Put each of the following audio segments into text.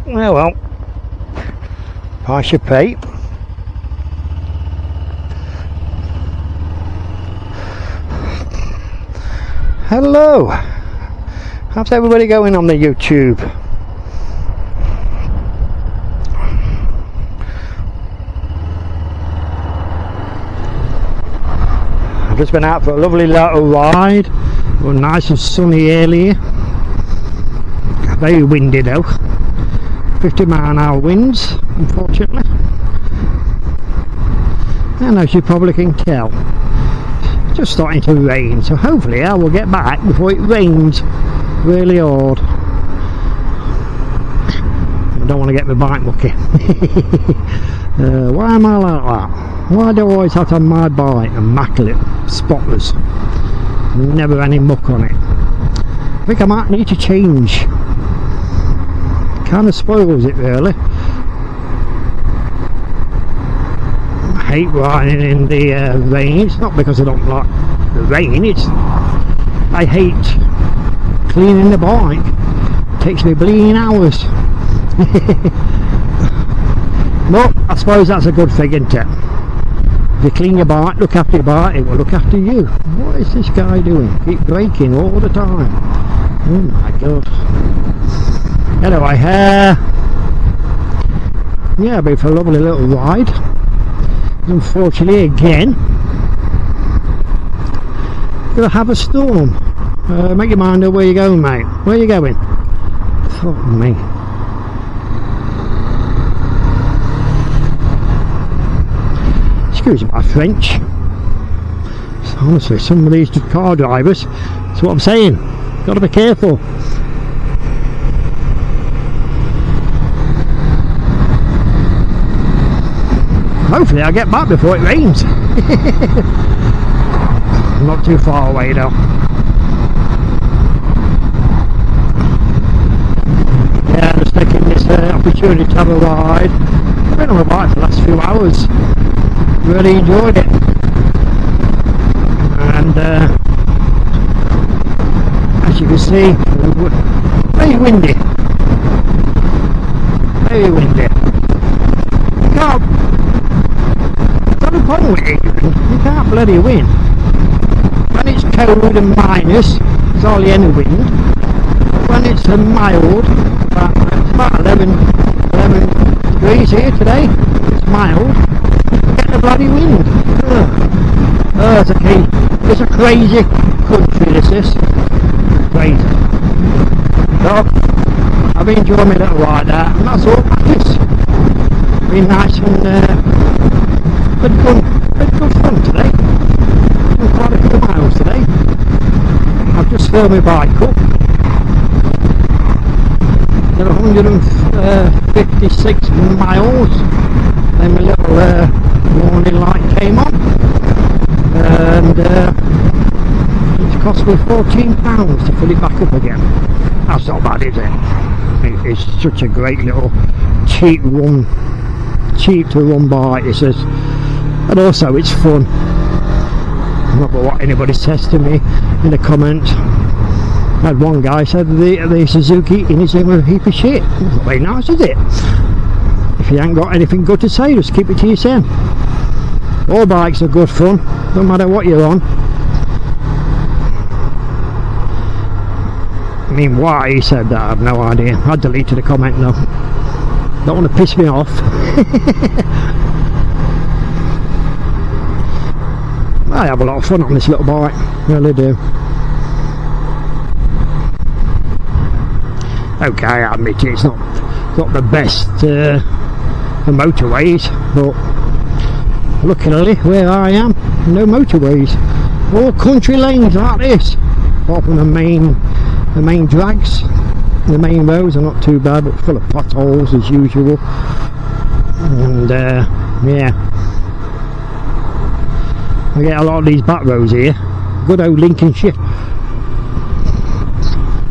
Well, price you pay. Hello, how's everybody going on the YouTube? I've just been out for a lovely little ride. Well, nice and sunny earlier. Very windy though. 50-mile-an-hour winds, unfortunately. And as you probably can tell, it's just starting to rain, so hopefully I will get back before it rains really hard. I don't want to get my bike mucky. Why am I like that? Why do I always have to have my bike immaculate, spotless, never any muck on it? I think I might need to change. Kind of spoils it really. I hate riding in the rain. It's not because I don't like the rain, it's I hate cleaning the bike. It takes me bleeding hours. But I suppose that's a good thing, isn't it? If you clean your bike, look after your bike, it will look after you. What is this guy doing? Keep braking all the time. Oh my god. Anyway, yeah, I've been for a lovely little ride. Unfortunately, again, gonna have a storm. Make your mind up where you're going, mate. Where are you going? Fuck me. Excuse my French. So honestly, some of these car drivers, that's what I'm saying. Gotta be careful. Hopefully I'll get back before it rains. Not too far away though. Yeah, just taking this opportunity to have a ride. I've been on my bike for the last few hours. Really enjoyed it. And as you can see, very windy. Very windy. The problem with England, you can't bloody win. When it's cold and minus, it's hardly any wind. When it's mild, it's about 11 degrees here today, it's mild, you get the bloody wind. It's a crazy country, this is. Crazy. So, I've been enjoying my little ride there, and that's all matters. Been nice and good fun today. Done quite a few miles today. I've just filled my bike up. Did 156 miles. Then my little warning light came on, and it's cost me £14 to fill it back up again. That's not bad, is it? It's such a great little cheap to run bike, this is. And also it's fun. Not what anybody says to me in the comments. I had one guy said the Suzuki is a heap of shit. It's not very nice, is it? If you ain't got anything good to say, just keep it to yourself. All bikes are good fun, no matter what you're on. I mean, why he said that, I have no idea. I deleted the comment now. Don't want to piss me off. I have a lot of fun on this little bike, really do. Okay, I admit it's not the best for motorways, but luckily where I am, no motorways, all country lanes like this. Apart from the main drags, the main roads are not too bad, but full of potholes as usual. And yeah. I get a lot of these back roads here, good old Lincolnshire.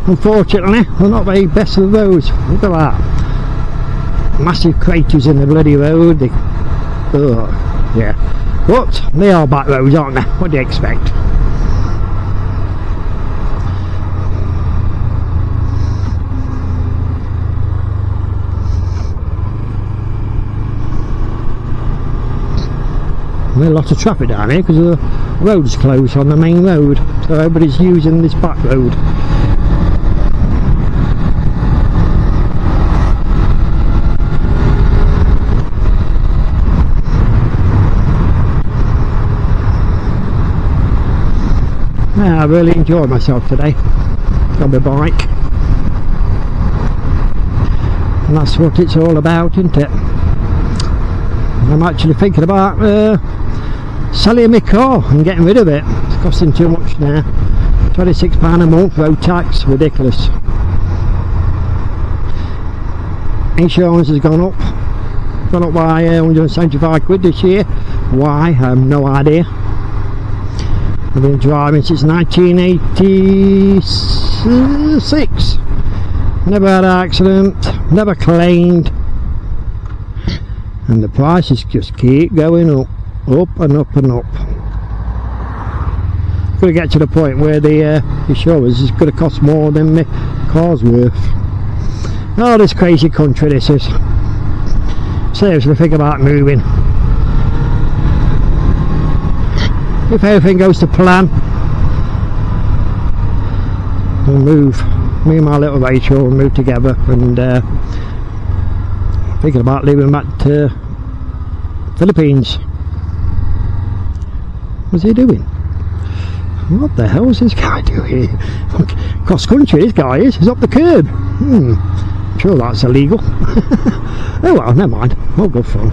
Unfortunately, they're not very best of the roads. Look at that. Massive craters in the bloody road. Yeah. But they are back roads, aren't they? What do you expect? a lot of traffic down here because the road's closed on the main road, so everybody's using this back road. Yeah, I really enjoyed myself today on my bike, and that's what it's all about, isn't it? I'm actually thinking about selling my car and getting rid of it. It's costing too much now. £26 a month, road tax, ridiculous. Insurance has gone up by 175 quid this year. Why? I have no idea. I've been driving since 1986. Never had an accident, never claimed, and the prices just keep going up and up and up. It's going to get to the point where the insurance is going to cost more than my car's worth. Oh, this crazy country this is. Seriously, think about moving. If everything goes to plan, we'll move. Me and my little Rachel will move together, and thinking about leaving back to Philippines. What's he doing? What the hell is this guy doing here? Cross country, this guy is. He's up the curb. I'm sure that's illegal. Oh well, never mind. All good fun.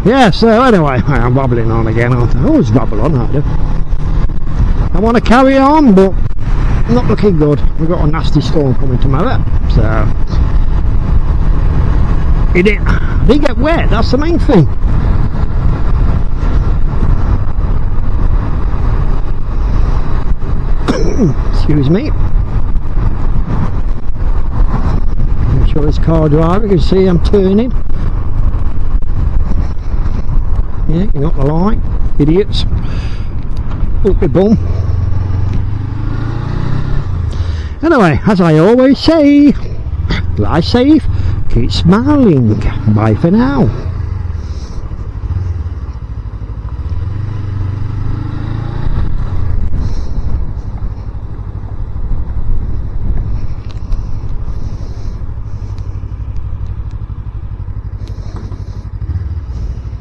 Yeah, so anyway, I'm babbling on again, aren't I? I always babble on, I do. I want to carry on, but not looking good. We've got a nasty storm coming tomorrow, so it didn't get wet, that's the main thing. Excuse me. Make sure this car driver, you can see I'm turning. Yeah, you're not the light, idiots. Up my bum. Anyway, as I always say, ride safe, keep smiling. Bye for now.